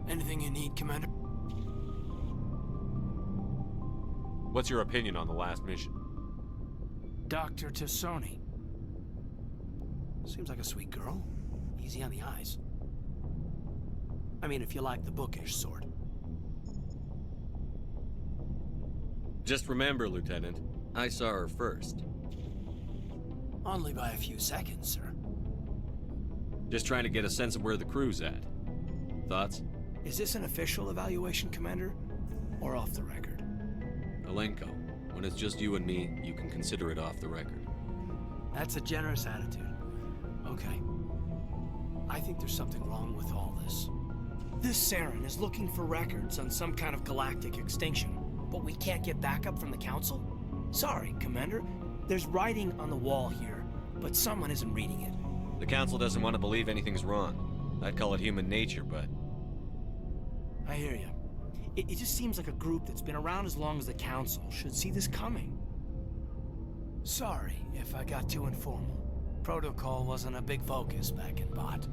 Anything you need, Commander? What's your opinion on the last mission? Dr. Tassoni. Seems like a sweet girl. Easy on the eyes. I mean, if you like the bookish sort. Just remember, Lieutenant, I saw her first. Only by a few seconds, sir. Just trying to get a sense of where the crew's at. Thoughts? Is this an official evaluation, Commander? Or off the record? Alenko, when it's just you and me, you can consider it off the record. That's a generous attitude. Okay. I think there's something wrong with all this. This Saren is looking for records on some kind of galactic extinction, but we can't get backup from the Council? Sorry, Commander. There's writing on the wall here, but someone isn't reading it. The Council doesn't want to believe anything's wrong. I'd call it human nature, but... I hear you. It just seems like a group that's been around as long as the Council should see this coming. Sorry if I got too informal. Protocol wasn't a big focus back in Bot.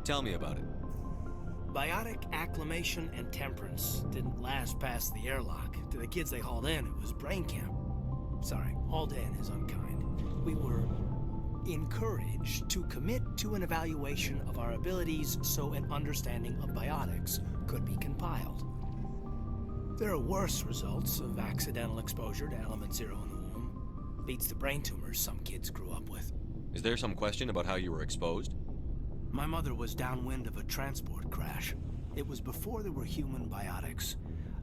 Tell me about it. Biotic acclimation and temperance didn't last past the airlock. To the kids they hauled in, it was brain camp. Sorry, hauled in is unkind. We were encouraged to commit to an evaluation of our abilities so an understanding of biotics could be compiled. There are worse results of accidental exposure to element 0 in the womb. Beats the brain tumors some kids grew up with. Is there some question about how you were exposed? My mother was downwind of a transport crash. It was before there were human biotics,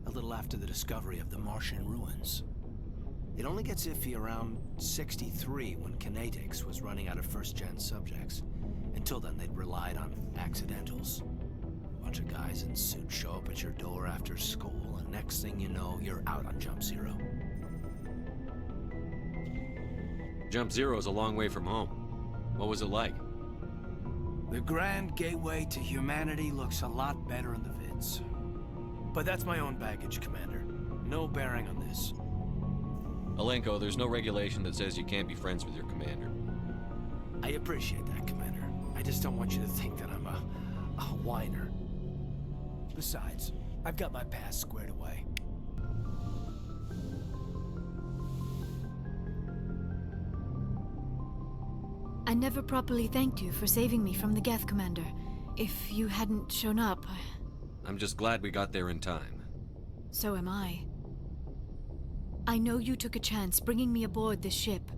a little after the discovery of the Martian ruins. It only gets iffy around 63 when Kinetics was running out of first-gen subjects. Until then, they'd relied on accidentals. A bunch of guys in suits show up at your door after school, and next thing you know, you're out on Jump Zero. Jump Zero's a long way from home. What was it like? The grand gateway to humanity looks a lot better in the vids. But that's my own baggage, Commander. No bearing on this. Alenko, there's no regulation that says you can't be friends with your commander. I appreciate that, Commander. I just don't want you to think that I'm a whiner. Besides, I've got my past squared away. I never properly thanked you for saving me from the Geth, Commander. If you hadn't shown up... I'm just glad we got there in time. So am I. I know you took a chance bringing me aboard this ship.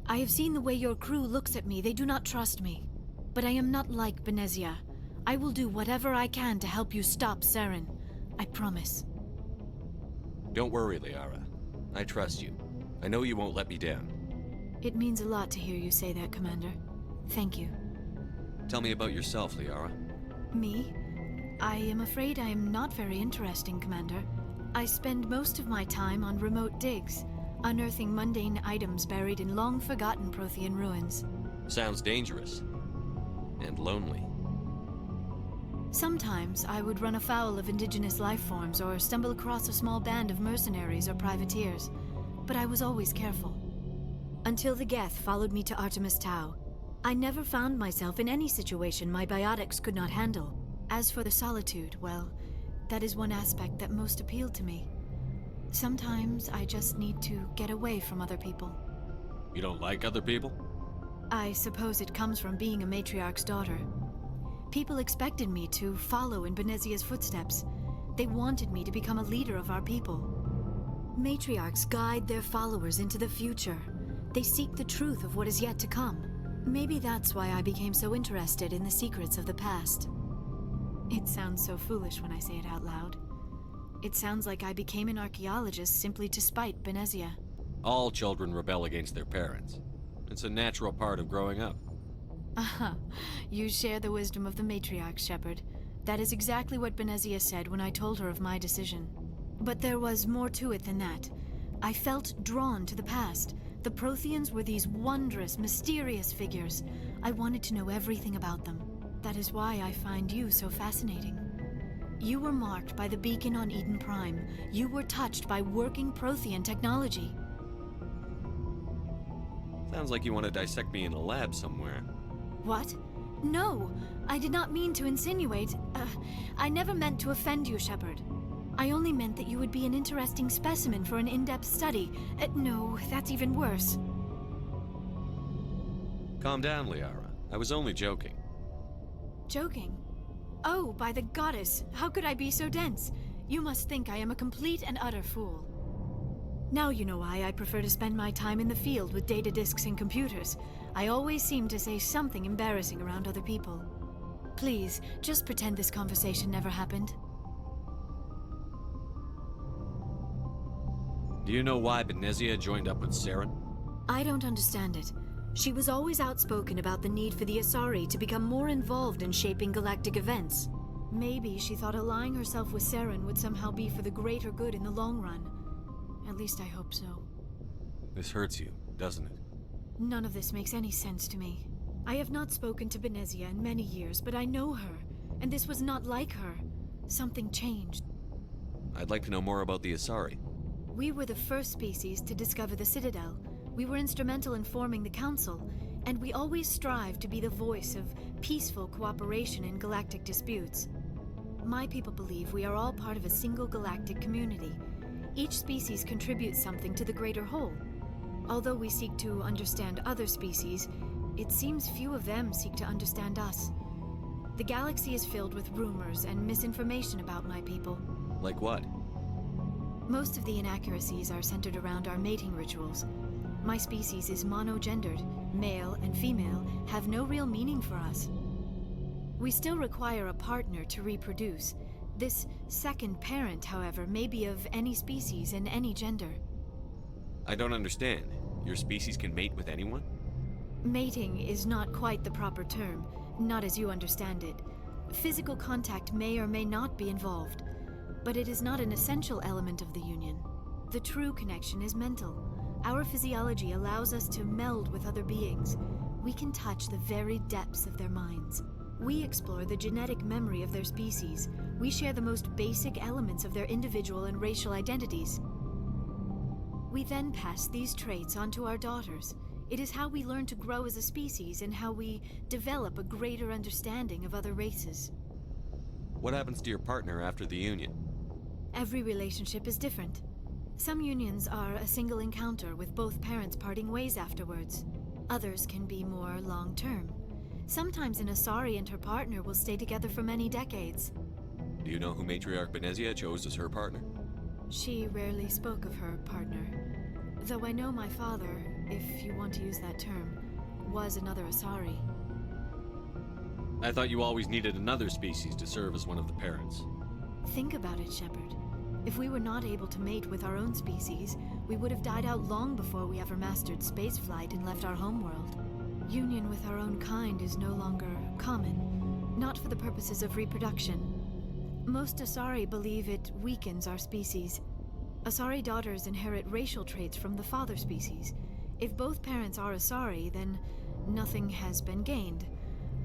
I have seen the way your crew looks at me. They do not trust me. But I am not like Benezia. I will do whatever I can to help you stop Saren. I promise. Don't worry, Liara. I trust you. I know you won't let me down. It means a lot to hear you say that, Commander. Thank you. Tell me about yourself, Liara. Me? I am afraid I am not very interesting, Commander. I spend most of my time on remote digs, unearthing mundane items buried in long-forgotten Prothean ruins. Sounds dangerous. And lonely. Sometimes I would run afoul of indigenous life forms or stumble across a small band of mercenaries or privateers, but I was always careful. Until the Geth followed me to Artemis Tau, I never found myself in any situation my biotics could not handle. As for the solitude, well, that is one aspect that most appealed to me. Sometimes I just need to get away from other people. You don't like other people? I suppose it comes from being a matriarch's daughter. People expected me to follow in Benezia's footsteps. They wanted me to become a leader of our people. Matriarchs guide their followers into the future. They seek the truth of what is yet to come. Maybe that's why I became so interested in the secrets of the past. It sounds so foolish when I say it out loud. It sounds like I became an archaeologist simply to spite Benezia. All children rebel against their parents. It's a natural part of growing up. Aha, you share the wisdom of the matriarch, Shepard. That is exactly what Benezia said when I told her of my decision. But there was more to it than that. I felt drawn to the past. The Protheans were these wondrous, mysterious figures. I wanted to know everything about them. That is why I find you so fascinating. You were marked by the beacon on Eden Prime. You were touched by working Prothean technology. Sounds like you want to dissect me in a lab somewhere. What? No, I did not mean to insinuate. I never meant to offend you, Shepard. I only meant that you would be an interesting specimen for an in-depth study. No, that's even worse. Calm down, Liara. I was only joking. Joking? Oh, by the goddess, how could I be so dense? You must think I am a complete and utter fool. Now you know why I prefer to spend my time in the field with data disks and computers. I always seem to say something embarrassing around other people. Please, just pretend this conversation never happened. Do you know why Benezia joined up with Saren? I don't understand it. She was always outspoken about the need for the Asari to become more involved in shaping galactic events. Maybe she thought allying herself with Saren would somehow be for the greater good in the long run. At least I hope so. This hurts you, doesn't it? None of this makes any sense to me. I have not spoken to Benezia in many years, but I know her, and this was not like her. Something changed. I'd like to know more about the Asari. We were the first species to discover the Citadel. We were instrumental in forming the Council, and we always strive to be the voice of peaceful cooperation in galactic disputes. My people believe we are all part of a single galactic community. Each species contributes something to the greater whole. Although we seek to understand other species, it seems few of them seek to understand us. The galaxy is filled with rumors and misinformation about my people. Like what? Most of the inaccuracies are centered around our mating rituals. My species is monogendered. Male and female have no real meaning for us. We still require a partner to reproduce. This second parent, however, may be of any species and any gender. I don't understand. Your species can mate with anyone? Mating is not quite the proper term, not as you understand it. Physical contact may or may not be involved, but it is not an essential element of the union. The true connection is mental. Our physiology allows us to meld with other beings. We can touch the very depths of their minds. We explore the genetic memory of their species. We share the most basic elements of their individual and racial identities. We then pass these traits on to our daughters. It is how we learn to grow as a species and how we develop a greater understanding of other races. What happens to your partner after the union? Every relationship is different. Some unions are a single encounter with both parents parting ways afterwards. Others can be more long-term. Sometimes an Asari and her partner will stay together for many decades. Do you know who Matriarch Benezia chose as her partner? She rarely spoke of her partner. Though I know my father, if you want to use that term, was another Asari. I thought you always needed another species to serve as one of the parents. Think about it, Shepard. If we were not able to mate with our own species, we would have died out long before we ever mastered spaceflight and left our homeworld. Union with our own kind is no longer common, not for the purposes of reproduction. Most Asari believe it weakens our species. Asari daughters inherit racial traits from the father species. If both parents are Asari, then nothing has been gained,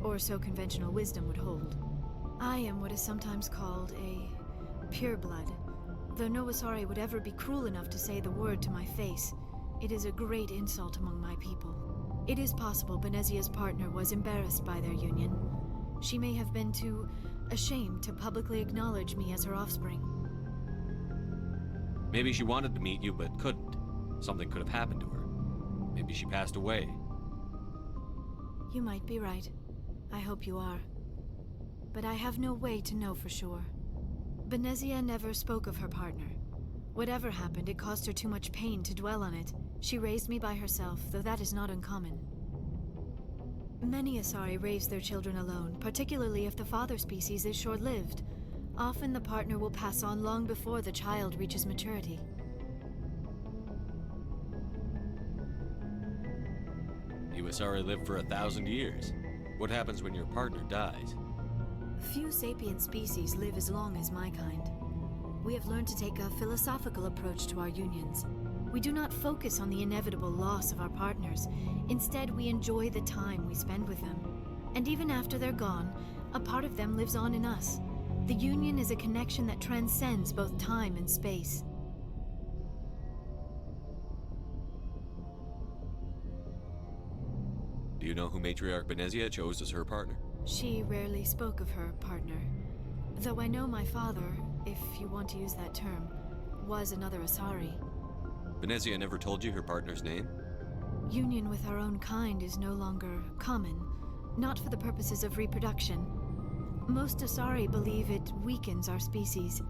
or so conventional wisdom would hold. I am what is sometimes called a pureblood. Though no Asari would ever be cruel enough to say the word to my face, it is a great insult among my people. It is possible Benezia's partner was embarrassed by their union. She may have been too ashamed to publicly acknowledge me as her offspring. Maybe she wanted to meet you, but couldn't. Something could have happened to her. Maybe she passed away. You might be right. I hope you are. But I have no way to know for sure. Benezia never spoke of her partner. Whatever happened, it caused her too much pain to dwell on it. She raised me by herself, though that is not uncommon. Many Asari raise their children alone, particularly if the father species is short-lived. Often the partner will pass on long before the child reaches maturity. You Asari live for 1,000 years. What happens when your partner dies? Few sapient species live as long as my kind. We have learned to take a philosophical approach to our unions. We do not focus on the inevitable loss of our partners. Instead, we enjoy the time we spend with them. And even after they're gone, a part of them lives on in us. The union is a connection that transcends both time and space. Do Do you know who Matriarch Benezia chose as her partner? She rarely spoke of her partner. Though I know my father, if you want to use that term, was another Asari. Benezia never told you her partner's name? Union with our own kind is no longer common, not for the purposes of reproduction. Most Asari believe it weakens our species.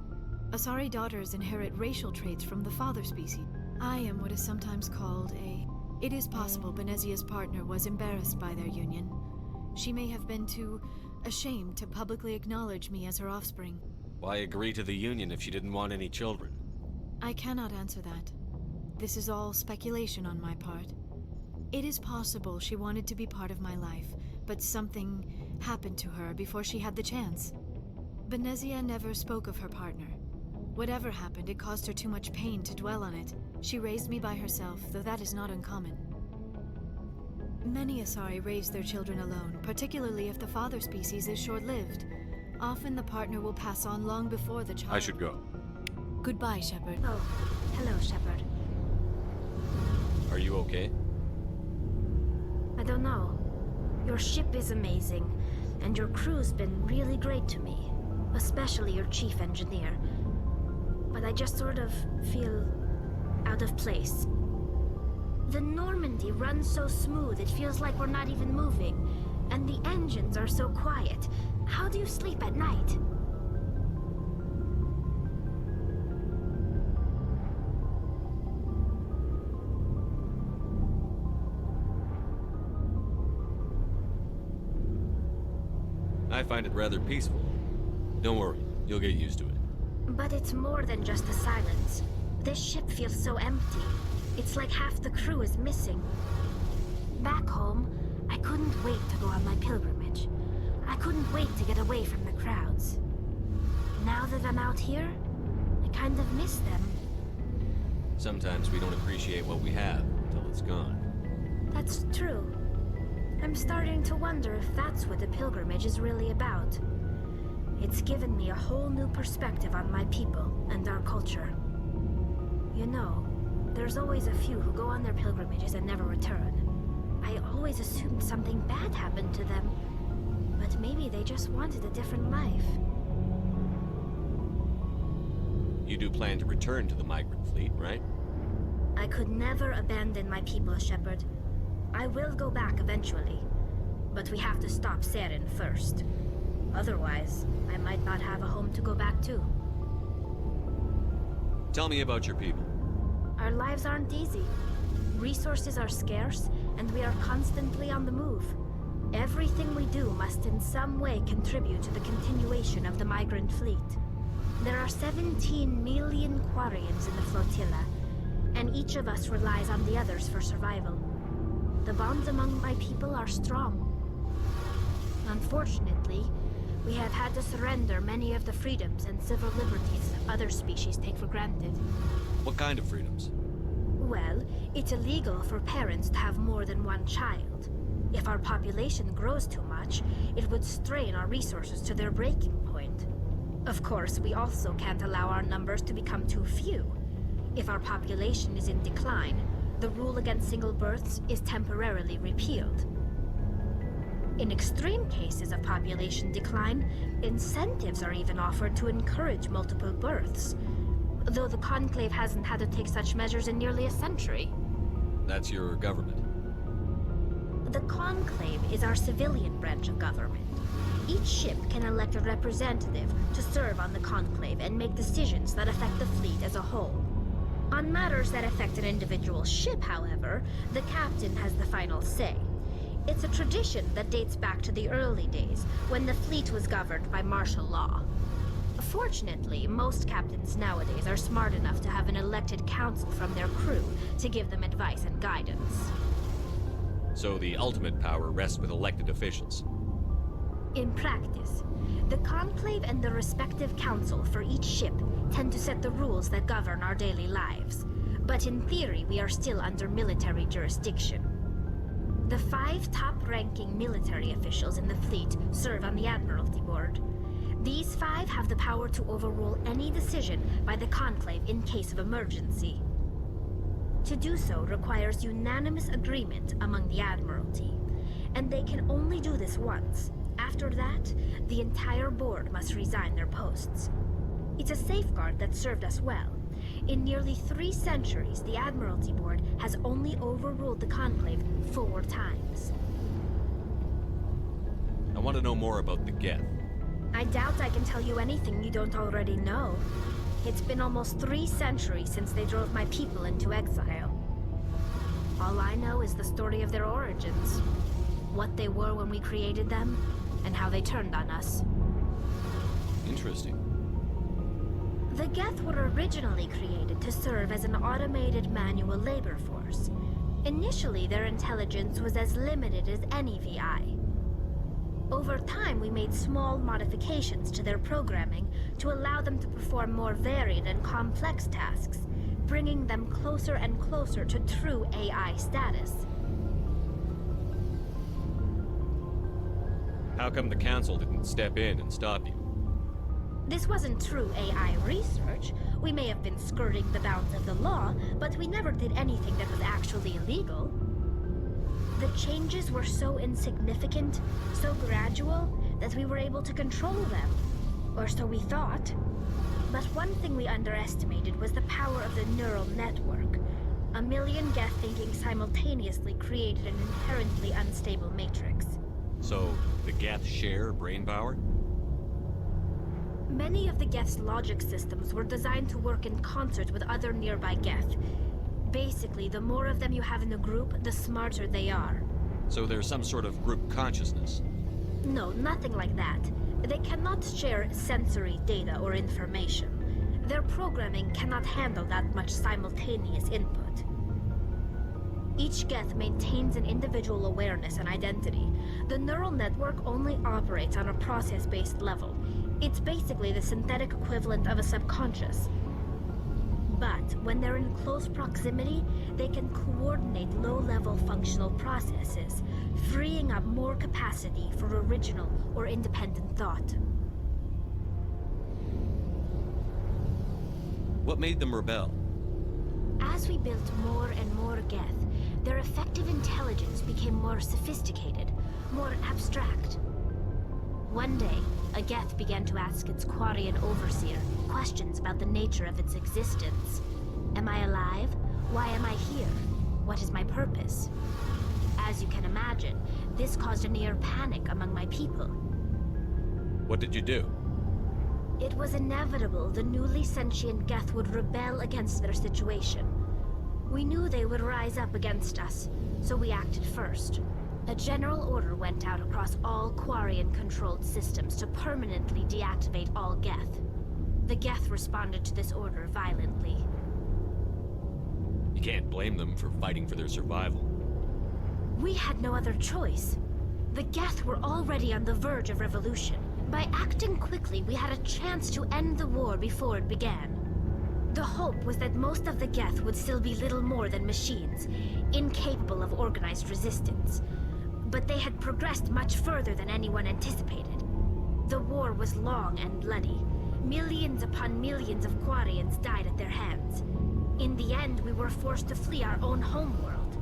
Asari daughters inherit racial traits from the father species. I am what is sometimes called a... It is possible Benezia's partner was embarrassed by their union. She may have been too ashamed to publicly acknowledge me as her offspring. Why agree to the union if she didn't want any children? I cannot answer that. This is all speculation on my part. It is possible she wanted to be part of my life, but something happened to her before she had the chance. Benezia never spoke of her partner. Whatever happened, it caused her too much pain to dwell on it. She raised me by herself, though that is not uncommon. Many Asari raise their children alone, particularly if the father species is short-lived. Often the partner will pass on long before the child... I should go. Goodbye, Shepard. Oh, hello, Shepard. Are you okay? I don't know. Your ship is amazing, and your crew's been really great to me. Especially your chief engineer. But I just sort of feel out of place. The Normandy runs so smooth it feels like we're not even moving. And the engines are so quiet. How do you sleep at night? I find it rather peaceful. Don't worry, you'll get used to it. But it's more than just the silence. This ship feels so empty. It's like half the crew is missing. Back home, I couldn't wait to go on my pilgrimage. I couldn't wait to get away from the crowds. Now that I'm out here, I kind of miss them. Sometimes we don't appreciate what we have until it's gone. That's true. I'm starting to wonder if that's what the pilgrimage is really about. It's given me a whole new perspective on my people and our culture. You know, there's always a few who go on their pilgrimages and never return. I always assumed something bad happened to them, but maybe they just wanted a different life. You do plan to return to the migrant fleet, right? I could never abandon my people, Shepard. I will go back eventually, but we have to stop Seren first. Otherwise, I might not have a home to go back to. Tell me about your people. Our lives aren't easy. Resources are scarce, and we are constantly on the move. Everything we do must in some way contribute to the continuation of the migrant fleet. There are 17 million Quarians in the flotilla, and each of us relies on the others for survival. The bonds among my people are strong. Unfortunately, we have had to surrender many of the freedoms and civil liberties other species take for granted. What kind of freedoms? Well, it's illegal for parents to have more than one child. If our population grows too much, it would strain our resources to their breaking point. Of course, we also can't allow our numbers to become too few. If our population is in decline, the rule against single births is temporarily repealed. In extreme cases of population decline, incentives are even offered to encourage multiple births, though the Conclave hasn't had to take such measures in nearly a century. That's your government. The Conclave is our civilian branch of government. Each ship can elect a representative to serve on the Conclave and make decisions that affect the fleet as a whole. On matters that affect an individual ship, however, the captain has the final say. It's a tradition that dates back to the early days, when the fleet was governed by martial law. Fortunately, most captains nowadays are smart enough to have an elected council from their crew to give them advice and guidance. So the ultimate power rests with elected officials. In practice, the Conclave and the respective council for each ship tend to set the rules that govern our daily lives. But in theory, we are still under military jurisdiction. The 5 top-ranking military officials in the fleet serve on the Admiralty Board. These 5 have the power to overrule any decision by the Conclave in case of emergency. To do so requires unanimous agreement among the Admiralty, and they can only do this once. After that, the entire board must resign their posts. It's a safeguard that served us well. In nearly 3 centuries, the Admiralty Board has only overruled the Conclave 4 times. I want to know more about the Geth. I doubt I can tell you anything you don't already know. It's been almost 3 centuries since they drove my people into exile. All I know is the story of their origins. What they were when we created them, and how they turned on us. Interesting. The Geth were originally created to serve as an automated manual labor force. Initially, their intelligence was as limited as any VI. Over time, we made small modifications to their programming to allow them to perform more varied and complex tasks, bringing them closer and closer to true AI status. How come the Council didn't step in and stop you? This wasn't true AI research. We may have been skirting the bounds of the law, but we never did anything that was actually illegal. The changes were so insignificant, so gradual, that we were able to control them. Or so we thought. But one thing we underestimated was the power of the neural network. A million Geth thinking simultaneously created an inherently unstable matrix. So, the Geth share brain power? Many of the Geth's logic systems were designed to work in concert with other nearby Geth. Basically, the more of them you have in a group, the smarter they are. So there's some sort of group consciousness? No, nothing like that. They cannot share sensory data or information. Their programming cannot handle that much simultaneous input. Each Geth maintains an individual awareness and identity. The neural network only operates on a process-based level. It's basically the synthetic equivalent of a subconscious. But when they're in close proximity, they can coordinate low-level functional processes, freeing up more capacity for original or independent thought. What made them rebel? As we built more and more Geth, their effective intelligence became more sophisticated, more abstract. One day, a Geth began to ask its Quarian overseer questions about the nature of its existence. Am I alive? Why am I here? What is my purpose? As you can imagine, this caused a near panic among my people. What did you do? It was inevitable the newly sentient Geth would rebel against their situation. We knew they would rise up against us, so we acted first. A general order went out across all Quarian-controlled systems to permanently deactivate all Geth. The Geth responded to this order violently. You can't blame them for fighting for their survival. We had no other choice. The Geth were already on the verge of revolution. By acting quickly, we had a chance to end the war before it began. The hope was that most of the Geth would still be little more than machines, incapable of organized resistance. But they had progressed much further than anyone anticipated. The war was long and bloody. Millions upon millions of Quarians died at their hands. In the end, we were forced to flee our own homeworld.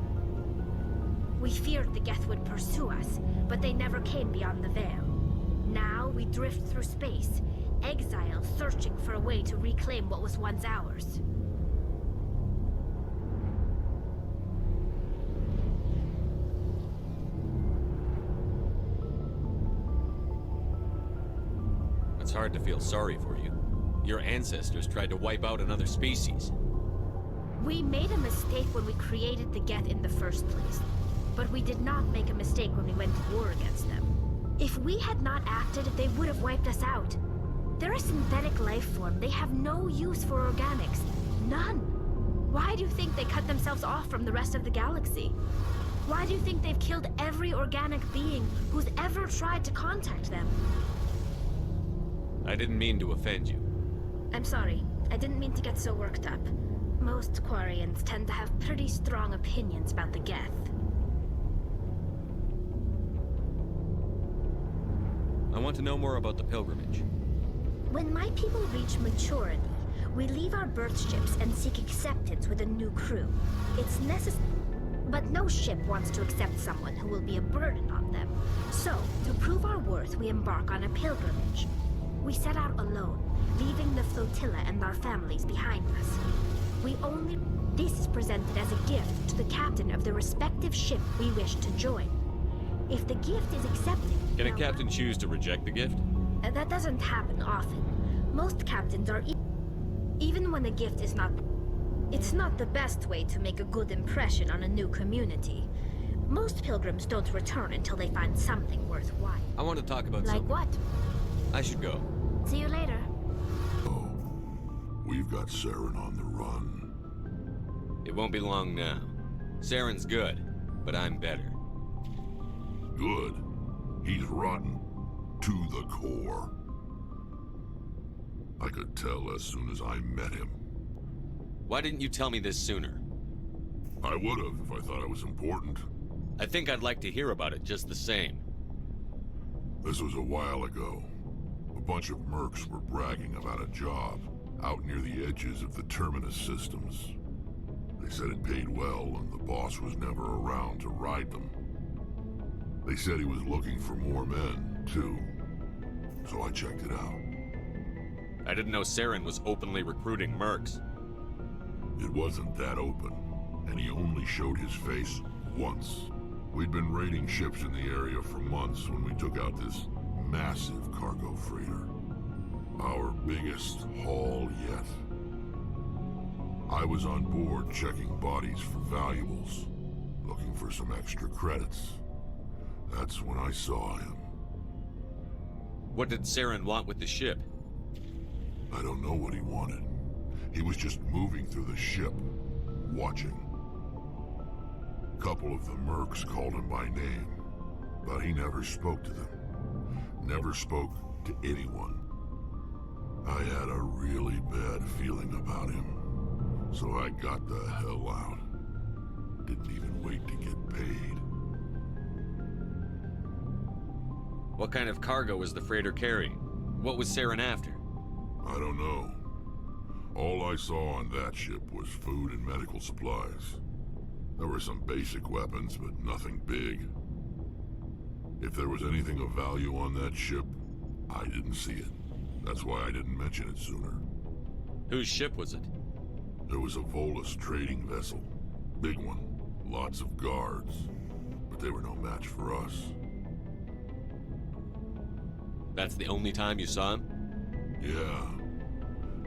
We feared the Geth would pursue us, but they never came beyond the Veil. Now we drift through space, exile, searching for a way to reclaim what was once ours. It's hard to feel sorry for you. Your ancestors tried to wipe out another species. We made a mistake when we created the Geth in the first place, but we did not make a mistake when we went to war against them. If we had not acted, they would have wiped us out. They're a synthetic life form. They have no use for organics. None. Why do you think they cut themselves off from the rest of the galaxy? Why do you think they've killed every organic being who's ever tried to contact them? I didn't mean to offend you. I'm sorry. I didn't mean to get so worked up. Most Quarians tend to have pretty strong opinions about the Geth. I want to know more about the pilgrimage. When my people reach maturity, we leave our birth ships and seek acceptance with a new crew. It's necessary. But no ship wants to accept someone who will be a burden on them. So, to prove our worth, we embark on a pilgrimage. We set out alone, leaving the flotilla and our families behind us. This is presented as a gift to the captain of the respective ship we wish to join. If the gift is accepted... Can a captain choose to reject the gift? That doesn't happen often. Most captains are... Even when the gift is not... It's not the best way to make a good impression on a new community. Most pilgrims don't return until they find something worthwhile. I want to talk about Like something. what? I should go. See you later. Oh, we've got Saren on the run. It won't be long now. Saren's good, but I'm better. Good. He's rotten. To the core. I could tell as soon as I met him. Why didn't you tell me this sooner? I would have if I thought it was important. I think I'd like to hear about it just the same. This was a while ago. A bunch of mercs were bragging about a job out near the edges of the Terminus systems. They said it paid well and the boss was never around to ride them. They said he was looking for more men, too. So I checked it out. I didn't know Saren was openly recruiting mercs. It wasn't that open, and he only showed his face once. We'd been raiding ships in the area for months when we took out this massive cargo freighter. Our biggest haul yet. I was on board checking bodies for valuables, looking for some extra credits. That's when I saw him. What did Saren want with the ship? I don't know what he wanted. He was just moving through the ship, watching. A couple of the mercs called him by name, but he never spoke to them. Never spoke to anyone. I had a really bad feeling about him, so I got the hell out. Didn't even wait to get paid. What kind of cargo was the freighter carrying? What was Saren after? I don't know. All I saw on that ship was food and medical supplies. There were some basic weapons, but nothing big. If there was anything of value on that ship, I didn't see it. That's why I didn't mention it sooner. Whose ship was it? There was a Volus trading vessel. Big one. Lots of guards. But they were no match for us. That's the only time you saw him? Yeah.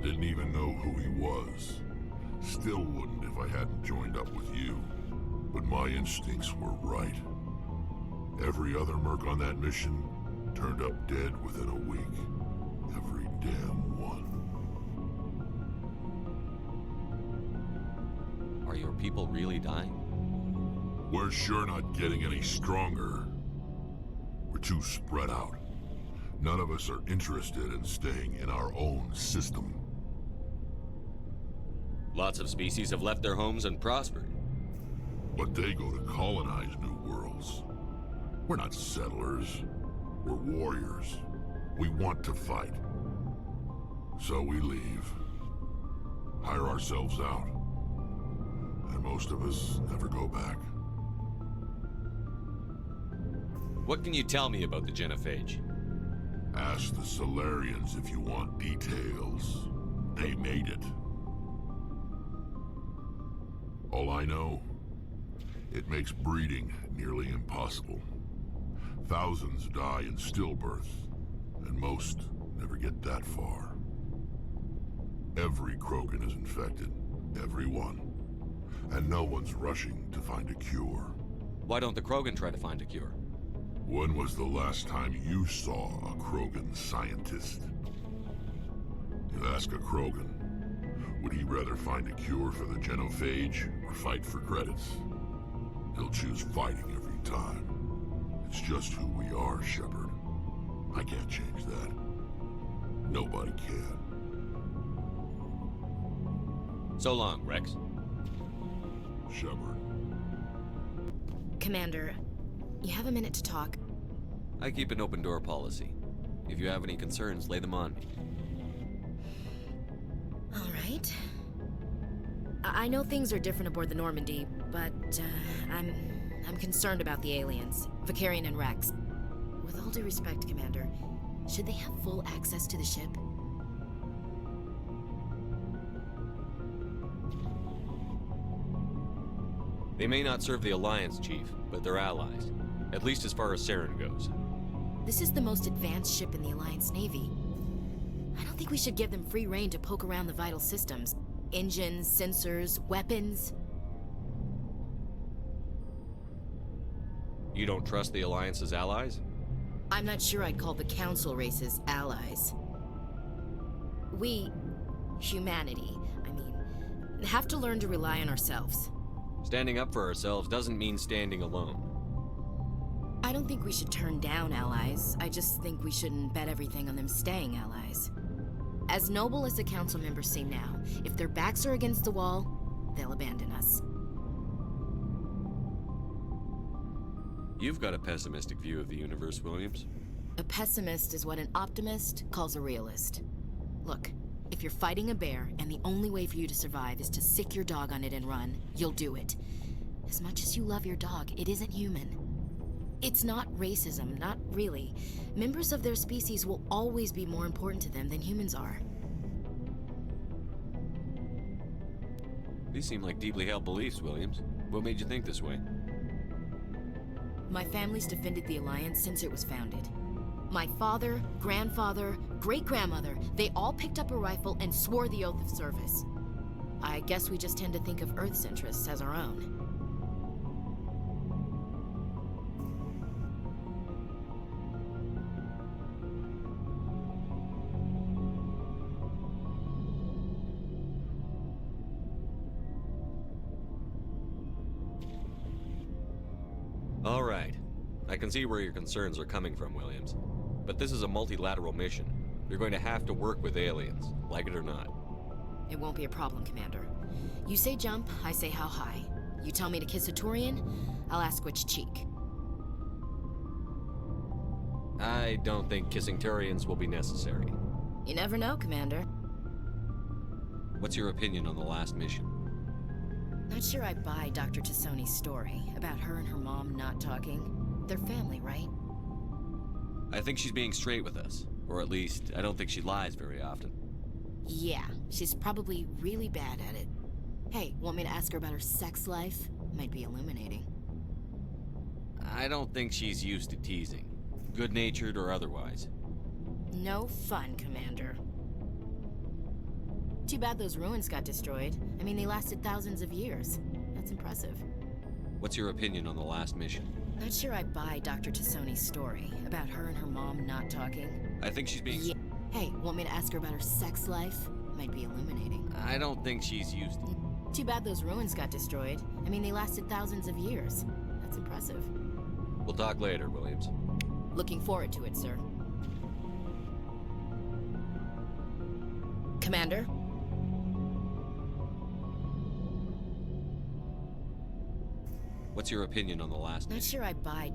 Didn't even know who he was. Still wouldn't if I hadn't joined up with you. But my instincts were right. Every other merc on that mission turned up dead within a week. Every damn one. Are your people really dying? We're sure not getting any stronger. We're too spread out. None of us are interested in staying in our own system. Lots of species have left their homes and prospered. But they go to colonize new worlds. We're not settlers. We're warriors. We want to fight. So we leave. Hire ourselves out. And most of us never go back. What can you tell me about the Genophage? Ask the Solarians if you want details. They made it. All I know, it makes breeding nearly impossible. Thousands die in stillbirth, and most never get that far. Every Krogan is infected, every one. And no one's rushing to find a cure. Why don't the Krogan try to find a cure? When was the last time you saw a Krogan scientist? You ask a Krogan, would he rather find a cure for the Genophage or fight for credits? He'll choose fighting every time. It's just who we are, Shepard. I can't change that. Nobody can. So long, Rex. Shepard. Commander, you have a minute to talk. I keep an open door policy. If you have any concerns, lay them on me. All right. I know things are different aboard the Normandy, but I'm concerned about the aliens, Vicarian and Rex. With all due respect, Commander, should they have full access to the ship? They may not serve the Alliance, Chief, but they're allies. At least as far as Saren goes. This is the most advanced ship in the Alliance Navy. I don't think we should give them free rein to poke around the vital systems. Engines, sensors, weapons. You don't trust the Alliance's allies? I'm not sure I'd call the Council races allies. We, humanity, have to learn to rely on ourselves. Standing up for ourselves doesn't mean standing alone. I don't think we should turn down allies. I just think we shouldn't bet everything on them staying allies. As noble as the Council members seem now, if their backs are against the wall, they'll abandon us. You've got a pessimistic view of the universe, Williams. A pessimist is what an optimist calls a realist. Look, if you're fighting a bear and the only way for you to survive is to sick your dog on it and run, you'll do it. As much as you love your dog, it isn't human. It's not racism, not really. Members of their species will always be more important to them than humans are. These seem like deeply held beliefs, Williams. What made you think this way? My family's defended the Alliance since it was founded. My father, grandfather, great-grandmother, they all picked up a rifle and swore the oath of service. I guess we just tend to think of Earth's interests as our own. All right. I can see where your concerns are coming from, Williams. But this is a multilateral mission. You're going to have to work with aliens, like it or not. It won't be a problem, Commander. You say jump, I say how high. You tell me to kiss a Turian, I'll ask which cheek. I don't think kissing Turians will be necessary. You never know, Commander. What's your opinion on the last mission? Not sure I buy Dr. Tassoni's story about her and her mom not talking. They're family, right? I think she's being straight with us. Or at least, I don't think she lies very often. Yeah, she's probably really bad at it. Hey, want me to ask her about her sex life? Might be illuminating. I don't think she's used to teasing. Good-natured or otherwise. No fun, Commander. Too bad those ruins got destroyed. I mean, they lasted thousands of years. That's impressive. What's your opinion on the last mission? Not sure I buy Dr. Tassoni's story about her and her mom not talking. I think she's being... Yeah. Hey, want me to ask her about her sex life? Might be illuminating. I don't think she's used to... Too bad those ruins got destroyed. I mean, they lasted thousands of years. That's impressive. We'll talk later, Williams. Looking forward to it, sir. Commander? What's your opinion on the last Not mission? sure I buy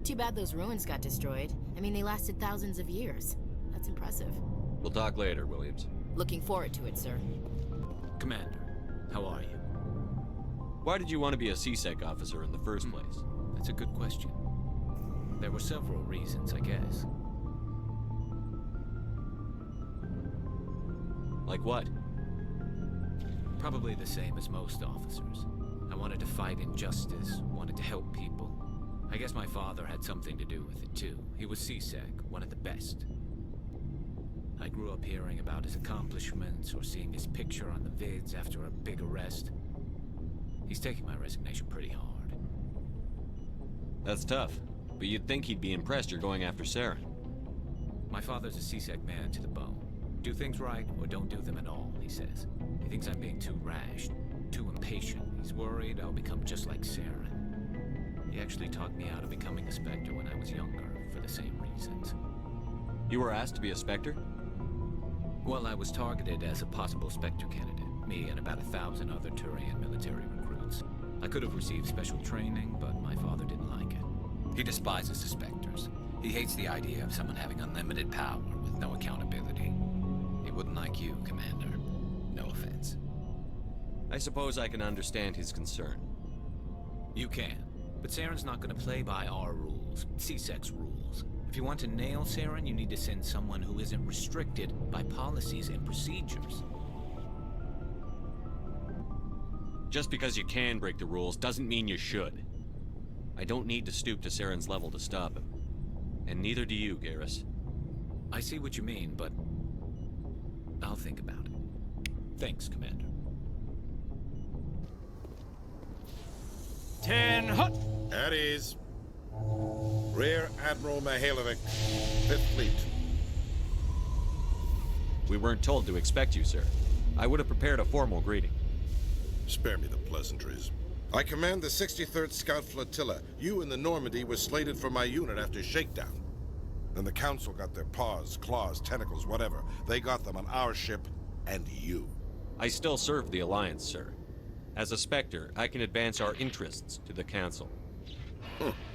Too bad those ruins got destroyed. I mean, they lasted thousands of years. That's impressive. We'll talk later, Williams. Looking forward to it, sir. Commander, how are you? Why did you want to be a CSEC officer in the first place? That's a good question. There were several reasons, I guess. Like what? Probably the same as most officers. I wanted to fight injustice, wanted to help people. I guess my father had something to do with it too. He was CSEC, one of the best. I grew up hearing about his accomplishments or seeing his picture on the vids after a big arrest. He's taking my resignation pretty hard. That's tough. But you'd think he'd be impressed you're going after Saren. My father's a CSEC man to the bone. Do things right or don't do them at all, he says. He thinks I'm being too rash, too impatient. He's worried I'll become just like Saren. He actually talked me out of becoming a Spectre when I was younger, for the same reasons. You were asked to be a Spectre? Well, I was targeted as a possible Spectre candidate, me and about 1,000 other Turian military recruits. I could have received special training, but my father didn't like it. He despises the Spectres. He hates the idea of someone having unlimited power with no accountability. He wouldn't like you, Commander. No offense. I suppose I can understand his concern. You can. But Saren's not gonna play by our rules, CSEC's rules. If you want to nail Saren, you need to send someone who isn't restricted by policies and procedures. Just because you can break the rules doesn't mean you should. I don't need to stoop to Saren's level to stop him. And neither do you, Garrus. I see what you mean, but I'll think about it. Thanks, Commander. 10 hut! At ease. Rear Admiral Mihailovic, 5th Fleet. We weren't told to expect you, sir. I would have prepared a formal greeting. Spare me the pleasantries. I command the 63rd Scout Flotilla. You and the Normandy were slated for my unit after shakedown. Then the Council got their paws, claws, tentacles, whatever. They got them on our ship, and you. I still serve the Alliance, sir. As a Spectre, I can advance our interests to the Council.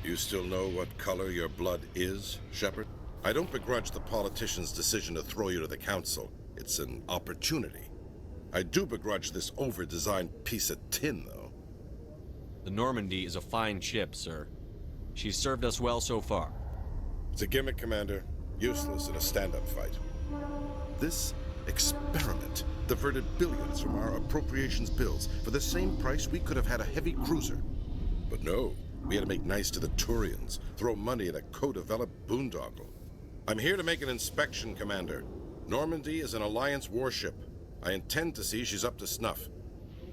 You still know what color your blood is, Shepard? I don't begrudge the politician's decision to throw you to the Council. It's an opportunity. I do begrudge this over-designed piece of tin, though. The Normandy is a fine ship, sir. She's served us well so far. It's a gimmick, Commander. Useless in a stand-up fight. This experiment diverted billions from our appropriations bills. For the same price, we could have had a heavy cruiser. But no, we had to make nice to the Turians, throw money at a co-developed boondoggle. I'm here to make an inspection, Commander. Normandy is an Alliance warship. I intend to see she's up to snuff.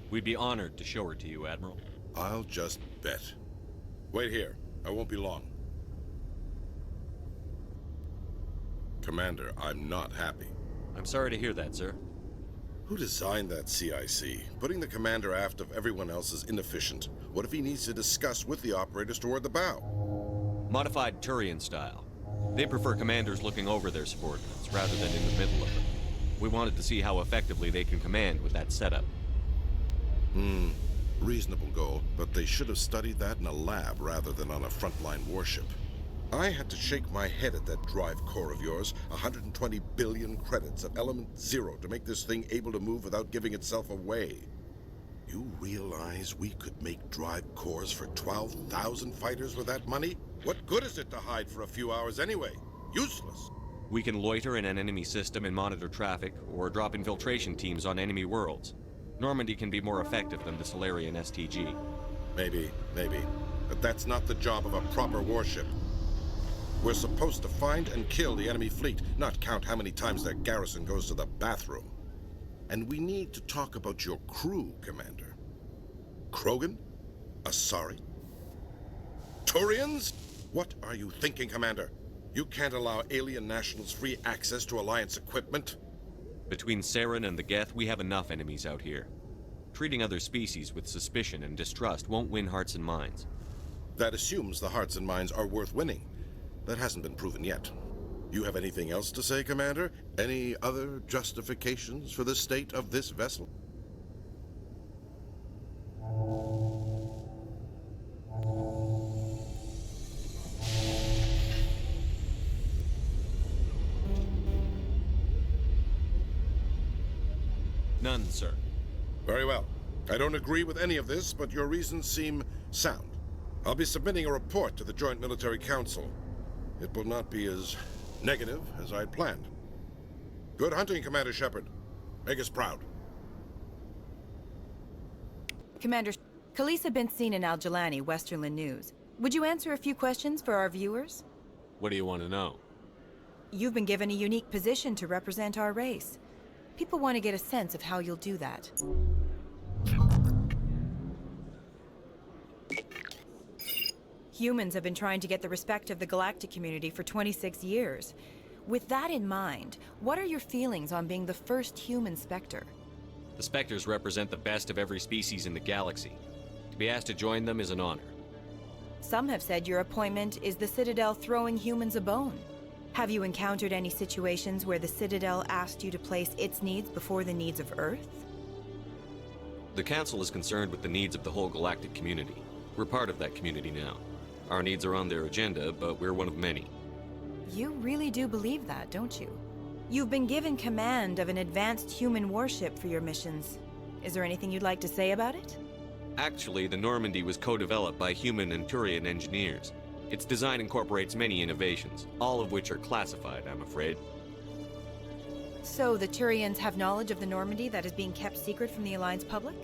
We'd be honored to show her to you, Admiral. I'll just bet. Wait here. I won't be long. Commander, I'm not happy. I'm sorry to hear that, sir. Who designed that CIC? Putting the commander aft of everyone else is inefficient. What if he needs to discuss with the operators toward the bow? Modified Turian style. They prefer commanders looking over their subordinates rather than in the middle of them. We wanted to see how effectively they can command with that setup. Reasonable goal, but they should have studied that in a lab rather than on a frontline warship. I had to shake my head at that drive core of yours. 120 billion credits at element 0 to make this thing able to move without giving itself away. You realize we could make drive cores for 12,000 fighters with that money? What good is it to hide for a few hours anyway? Useless. We can loiter in an enemy system and monitor traffic, or drop infiltration teams on enemy worlds. Normandy can be more effective than the Solarian STG. Maybe. But that's not the job of a proper warship. We're supposed to find and kill the enemy fleet, not count how many times their garrison goes to the bathroom. And we need to talk about your crew, Commander. Krogan? Asari? Turians? What are you thinking, Commander? You can't allow alien nationals free access to Alliance equipment? Between Saren and the Geth, we have enough enemies out here. Treating other species with suspicion and distrust won't win hearts and minds. That assumes the hearts and minds are worth winning. That hasn't been proven yet. You have anything else to say, Commander? Any other justifications for the state of this vessel? None, sir. Very well. I don't agree with any of this, but your reasons seem sound. I'll be submitting a report to the Joint Military Council. It will not be as negative as I'd planned. Good hunting, Commander Shepard. Make us proud. Commander, Khalees had been seen in Al Jalani, Westerland News. Would you answer a few questions for our viewers? What do you want to know? You've been given a unique position to represent our race. People want to get a sense of how you'll do that. Humans have been trying to get the respect of the galactic community for 26 years. With that in mind, what are your feelings on being the first human Spectre? The Spectres represent the best of every species in the galaxy. To be asked to join them is an honor. Some have said your appointment is the Citadel throwing humans a bone. Have you encountered any situations where the Citadel asked you to place its needs before the needs of Earth? The Council is concerned with the needs of the whole galactic community. We're part of that community now. Our needs are on their agenda, but we're one of many. You really do believe that, don't you? You've been given command of an advanced human warship for your missions. Is there anything you'd like to say about it? Actually, the Normandy was co-developed by human and Turian engineers. Its design incorporates many innovations, all of which are classified, I'm afraid. So the Turians have knowledge of the Normandy that is being kept secret from the Alliance public?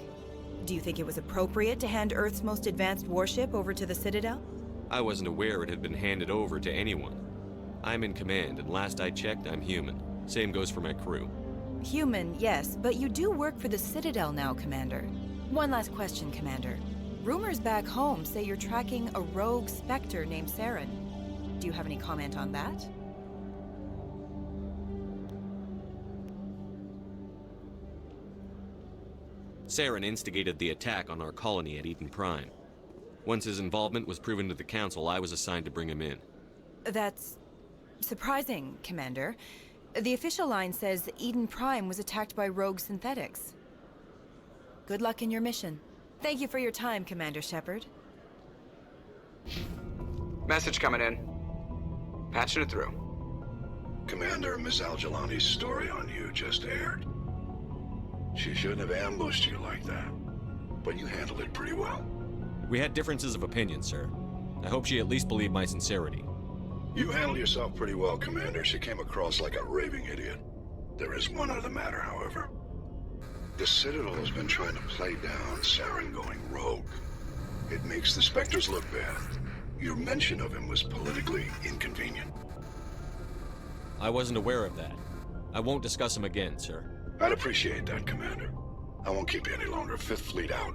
Do you think it was appropriate to hand Earth's most advanced warship over to the Citadel? I wasn't aware it had been handed over to anyone. I'm in command, and last I checked, I'm human. Same goes for my crew. Human, yes, but you do work for the Citadel now, Commander. One last question, Commander. Rumors back home say you're tracking a rogue Spectre named Saren. Do you have any comment on that? Saren instigated the attack on our colony at Eden Prime. Once his involvement was proven to the Council, I was assigned to bring him in. That's surprising, Commander. The official line says Eden Prime was attacked by rogue synthetics. Good luck in your mission. Thank you for your time, Commander Shepard. Message coming in. Patching it through. Commander, Miss Al-Jalani's story on you just aired. She shouldn't have ambushed you like that, but you handled it pretty well. We had differences of opinion, sir. I hope she at least believed my sincerity. You handled yourself pretty well, Commander. She came across like a raving idiot. There is one other matter, however. The Citadel has been trying to play down Saren going rogue. It makes the Spectres look bad. Your mention of him was politically inconvenient. I wasn't aware of that. I won't discuss him again, sir. I'd appreciate that, Commander. I won't keep you any longer. Fifth Fleet out.